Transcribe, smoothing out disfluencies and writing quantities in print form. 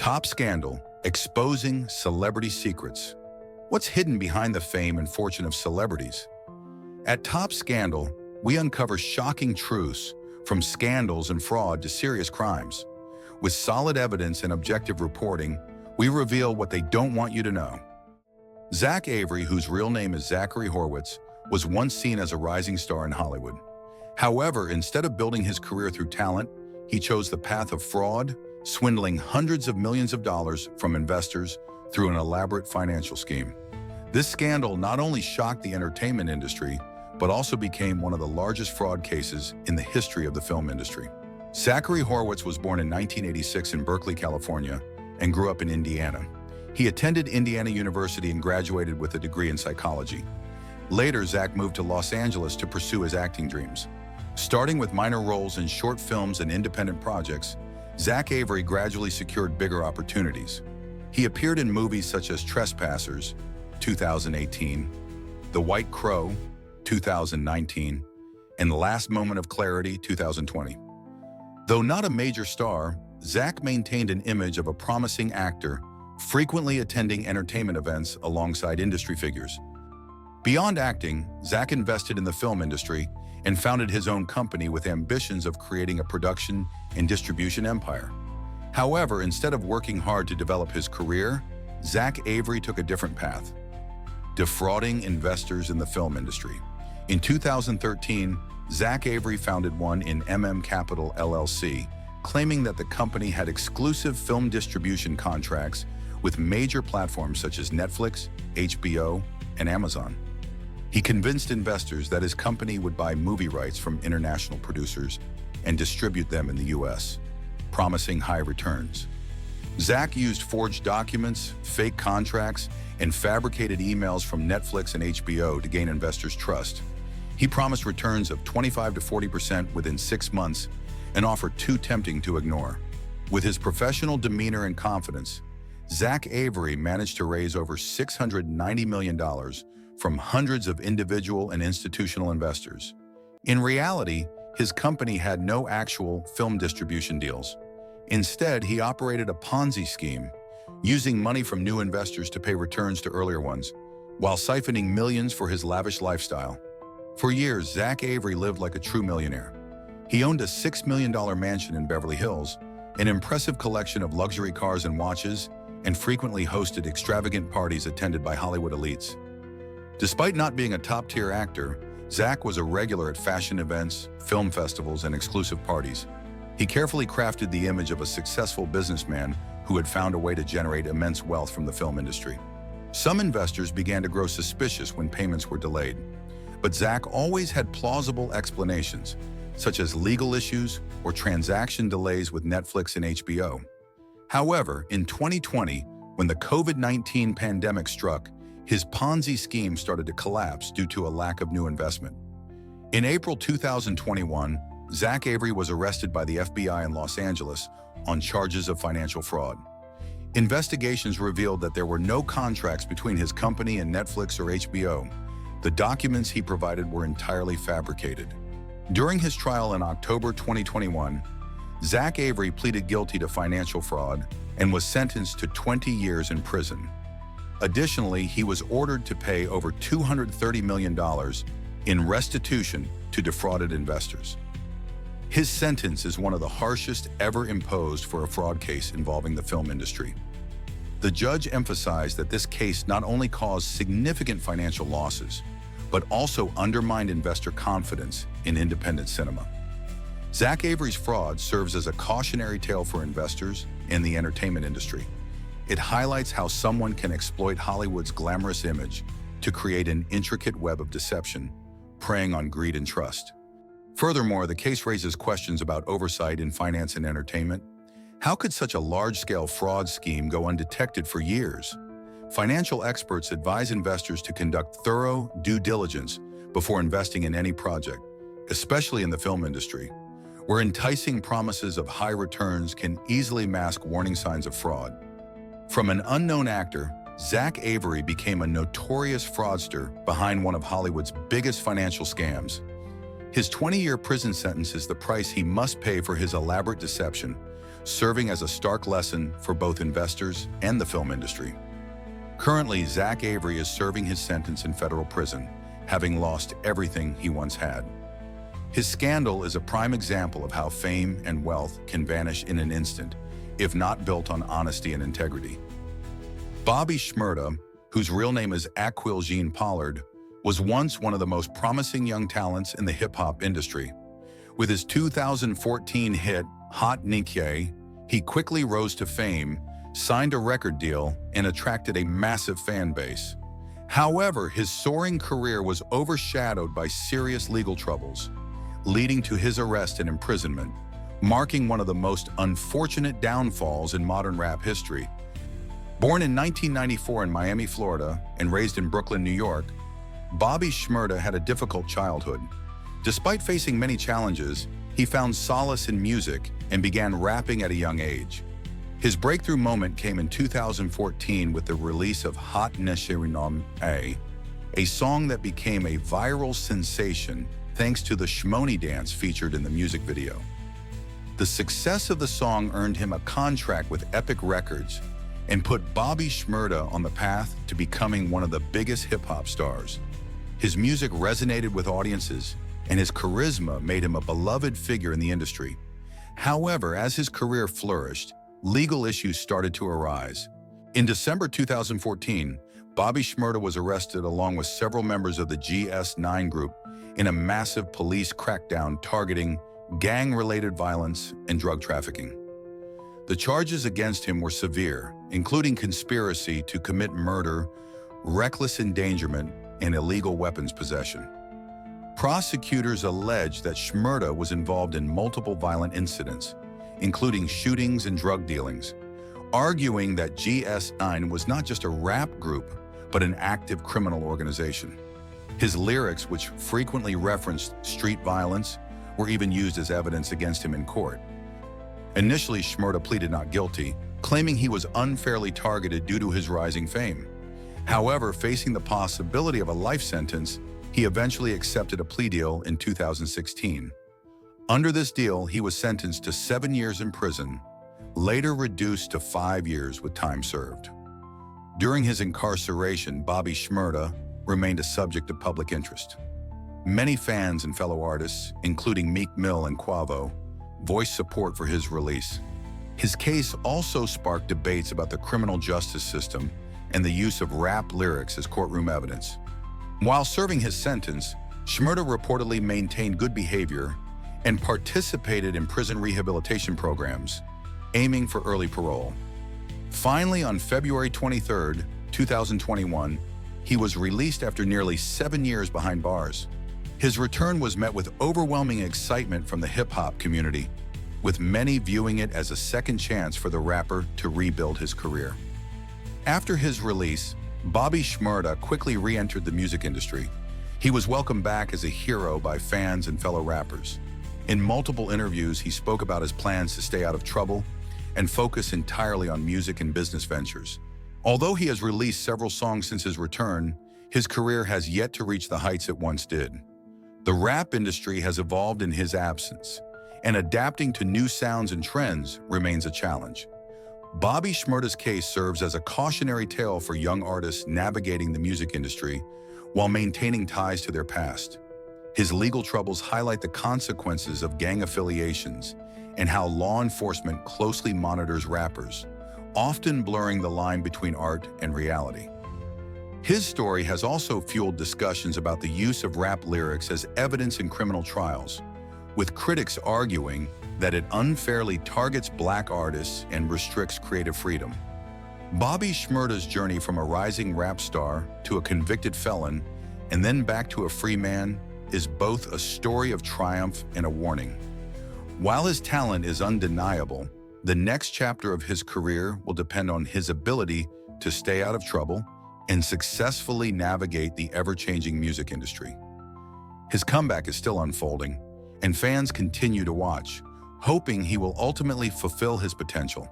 Top scandal, exposing celebrity secrets. What's hidden behind the fame and fortune of celebrities? At Top Scandal, we uncover shocking truths, from scandals and fraud to serious crimes. With solid evidence and objective reporting, we reveal what they don't want you to know. Zach Avery, whose real name is Zachary Horwitz, was once seen as a rising star in Hollywood. However, instead of building his career through talent, he chose the path of fraud, swindling hundreds of millions of dollars from investors through an elaborate financial scheme. This scandal not only shocked the entertainment industry, but also became one of the largest fraud cases in the history of the film industry. Zachary Horwitz was born in 1986 in Berkeley, California, and grew up in Indiana. He attended Indiana University and graduated with a degree in psychology. Later, Zach moved to Los Angeles to pursue his acting dreams. Starting with minor roles in short films and independent projects, Zach Avery gradually secured bigger opportunities. He appeared in movies such as Trespassers, 2018, The White Crow, 2019, and The Last Moment of Clarity, 2020. Though not a major star, Zach maintained an image of a promising actor, frequently attending entertainment events alongside industry figures. Beyond acting, Zach invested in the film industry and founded his own company with ambitions of creating a production and distribution empire. However, instead of working hard to develop his career, Zach Avery took a different path, defrauding investors in the film industry. In 2013, Zach Avery founded One in Capital LLC, claiming that the company had exclusive film distribution contracts with major platforms such as Netflix, HBO, and Amazon. He convinced investors that his company would buy movie rights from international producers and distribute them in the US, promising high returns. Zach used forged documents, fake contracts, and fabricated emails from Netflix and HBO to gain investors' trust. He promised returns of 25 to 40% within 6 months, an offer too tempting to ignore. With his professional demeanor and confidence, Zach Avery managed to raise over $690 million from hundreds of individual and institutional investors. In reality, his company had no actual film distribution deals. Instead, he operated a Ponzi scheme, using money from new investors to pay returns to earlier ones, while siphoning millions for his lavish lifestyle. For years, Zach Avery lived like a true millionaire. He owned a $6 million mansion in Beverly Hills, an impressive collection of luxury cars and watches, and frequently hosted extravagant parties attended by Hollywood elites. Despite not being a top-tier actor, Zach was a regular at fashion events, film festivals, and exclusive parties. He carefully crafted the image of a successful businessman who had found a way to generate immense wealth from the film industry. Some investors began to grow suspicious when payments were delayed, but Zach always had plausible explanations, such as legal issues or transaction delays with Netflix and HBO. However, in 2020, when the COVID-19 pandemic struck, his Ponzi scheme started to collapse due to a lack of new investment. In April 2021, Zach Avery was arrested by the FBI in Los Angeles on charges of financial fraud. Investigations revealed that there were no contracts between his company and Netflix or HBO. The documents he provided were entirely fabricated. During his trial in October 2021, Zach Avery pleaded guilty to financial fraud and was sentenced to 20 years in prison. Additionally, he was ordered to pay over $230 million in restitution to defrauded investors. His sentence is one of the harshest ever imposed for a fraud case involving the film industry. The judge emphasized that this case not only caused significant financial losses, but also undermined investor confidence in independent cinema. Zach Avery's fraud serves as a cautionary tale for investors and the entertainment industry. It highlights how someone can exploit Hollywood's glamorous image to create an intricate web of deception, preying on greed and trust. Furthermore, the case raises questions about oversight in finance and entertainment. How could such a large-scale fraud scheme go undetected for years? Financial experts advise investors to conduct thorough due diligence before investing in any project, especially in the film industry, where enticing promises of high returns can easily mask warning signs of fraud. From an unknown actor, Zach Avery became a notorious fraudster behind one of Hollywood's biggest financial scams. His 20-year prison sentence is the price he must pay for his elaborate deception, serving as a stark lesson for both investors and the film industry. Currently, Zach Avery is serving his sentence in federal prison, having lost everything he once had. His scandal is a prime example of how fame and wealth can vanish in an instant, if not built on honesty and integrity. Bobby Shmurda, whose real name is Aquil Jean Pollard, was once one of the most promising young talents in the hip-hop industry. With his 2014 hit, Hot Nikye, he quickly rose to fame, signed a record deal, and attracted a massive fan base. However, his soaring career was overshadowed by serious legal troubles, leading to his arrest and imprisonment, marking one of the most unfortunate downfalls in modern rap history. Born in 1994 in Miami, Florida, and raised in Brooklyn, New York, Bobby Shmurda had a difficult childhood. Despite facing many challenges, he found solace in music and began rapping at a young age. His breakthrough moment came in 2014 with the release of Hot Nikye, a song that became a viral sensation thanks to the Shmoni dance featured in the music video. The success of the song earned him a contract with Epic Records and put Bobby Shmurda on the path to becoming one of the biggest hip-hop stars. His music resonated with audiences, and his charisma made him a beloved figure in the industry. However, as his career flourished, legal issues started to arise. In December 2014, Bobby Shmurda was arrested along with several members of the GS9 group in a massive police crackdown targeting gang-related violence and drug trafficking. The charges against him were severe, including conspiracy to commit murder, reckless endangerment, and illegal weapons possession. Prosecutors alleged that Shmurda was involved in multiple violent incidents, including shootings and drug dealings, arguing that GS9 was not just a rap group, but an active criminal organization. His lyrics, which frequently referenced street violence, were even used as evidence against him in court. Initially, Shmurda pleaded not guilty, claiming he was unfairly targeted due to his rising fame. However, facing the possibility of a life sentence, he eventually accepted a plea deal in 2016. Under this deal, he was sentenced to 7 years in prison, later reduced to 5 years with time served. During his incarceration, Bobby Shmurda remained a subject of public interest. Many fans and fellow artists, including Meek Mill and Quavo, voiced support for his release. His case also sparked debates about the criminal justice system and the use of rap lyrics as courtroom evidence. While serving his sentence, Shmurda reportedly maintained good behavior and participated in prison rehabilitation programs, aiming for early parole. Finally, on February 23, 2021, he was released after nearly 7 years behind bars. His return was met with overwhelming excitement from the hip-hop community, with many viewing it as a second chance for the rapper to rebuild his career. After his release, Bobby Shmurda quickly re-entered the music industry. He was welcomed back as a hero by fans and fellow rappers. In multiple interviews, he spoke about his plans to stay out of trouble and focus entirely on music and business ventures. Although he has released several songs since his return, his career has yet to reach the heights it once did. The rap industry has evolved in his absence, and adapting to new sounds and trends remains a challenge. Bobby Shmurda's case serves as a cautionary tale for young artists navigating the music industry while maintaining ties to their past. His legal troubles highlight the consequences of gang affiliations and how law enforcement closely monitors rappers, often blurring the line between art and reality. His story has also fueled discussions about the use of rap lyrics as evidence in criminal trials, with critics arguing that it unfairly targets Black artists and restricts creative freedom. Bobby Shmurda's journey from a rising rap star to a convicted felon and then back to a free man is both a story of triumph and a warning. While his talent is undeniable, the next chapter of his career will depend on his ability to stay out of trouble and successfully navigate the ever-changing music industry. His comeback is still unfolding, and fans continue to watch, hoping he will ultimately fulfill his potential.